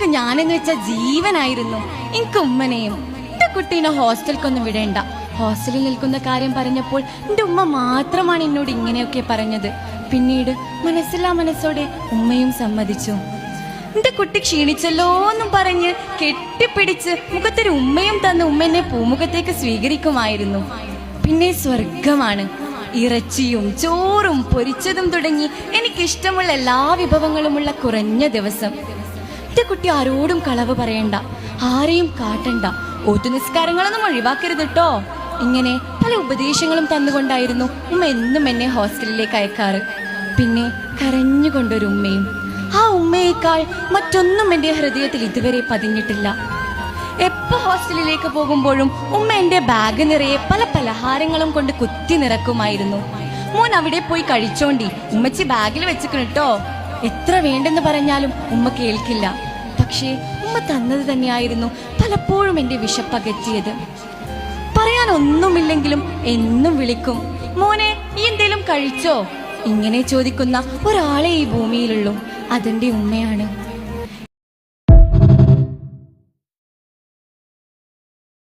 ഉമ്മക്ക് ഞാനെന്ന് വെച്ച ജീവനായിരുന്നു. എനിക്ക് ഉമ്മനെയും എന്റെ കുട്ടീനെ ഹോസ്റ്റലിക്കൊന്നും വിടേണ്ട. ഹോസ്റ്റലിൽ നിൽക്കുന്ന കാര്യം പറഞ്ഞപ്പോൾ എന്റെ ഉമ്മ മാത്രമാണ് എന്നോട് ഇങ്ങനെയൊക്കെ പറഞ്ഞത്. പിന്നീട് മനസ്സില്ലാ മനസ്സോടെ ഉമ്മയും സമ്മതിച്ചു. എന്റെ കുട്ടി ക്ഷീണിച്ചല്ലോ എന്നും പറഞ്ഞ് കെട്ടിപ്പിടിച്ച് മുഖത്തൊരു ഉമ്മയും തന്ന് ഉമ്മ എന്നെ പൂമുഖത്തേക്ക് സ്വീകരിക്കുമായിരുന്നു. പിന്നെ സ്വർഗമാണ്. ഇറച്ചിയും ചോറും പൊരിച്ചതും തുടങ്ങി എനിക്കിഷ്ടമുള്ള എല്ലാ വിഭവങ്ങളുമുള്ള കുറഞ്ഞ ദിവസം. എന്റെ കുട്ടി ആരോടും കളവ് പറയണ്ട, ആരെയും കാട്ടണ്ട, ഓത്തുനിസ്കാരങ്ങളൊന്നും ഒഴിവാക്കരുത് കേട്ടോ. ഇങ്ങനെ പല ഉപദേശങ്ങളും തന്നുകൊണ്ടായിരുന്നു ഉമ്മ എന്നും എന്നെ ഹോസ്റ്റലിലേക്ക് അയക്കാറ്. പിന്നെ കരഞ്ഞുകൊണ്ടൊരു ഉമ്മയും. ആ ഉമ്മയേക്കാൾ മറ്റൊന്നും എന്റെ ഹൃദയത്തിൽ ഇതുവരെ പതിഞ്ഞിട്ടില്ല. എപ്പോ ഹോസ്റ്റലിലേക്ക് പോകുമ്പോഴും ഉമ്മ എന്റെ ബാഗ് നിറയെ പല പലഹാരങ്ങളും കൊണ്ട് കുത്തി നിറക്കുമായിരുന്നു. മോൻ അവിടെ പോയി കഴിച്ചോണ്ടി, ഉമ്മച്ചി ബാഗിൽ വെച്ചിട്ടോ. എത്ര വേണ്ടെന്ന് പറഞ്ഞാലും ഉമ്മ കേൾക്കില്ല. പക്ഷേ ഉമ്മ തന്നത് തന്നെയായിരുന്നു പലപ്പോഴും എന്റെ വിശപ്പകറ്റിയത്. പറയാൻ ഒന്നുമില്ലെങ്കിലും എന്നും വിളിക്കും, മോനെ ഈ എന്തേലും കഴിച്ചോ? ഇങ്ങനെ ചോദിക്കുന്ന ഒരാളെ ഈ ഭൂമിയിലുള്ളൂ, അതെന്റെ ഉമ്മയാണ്.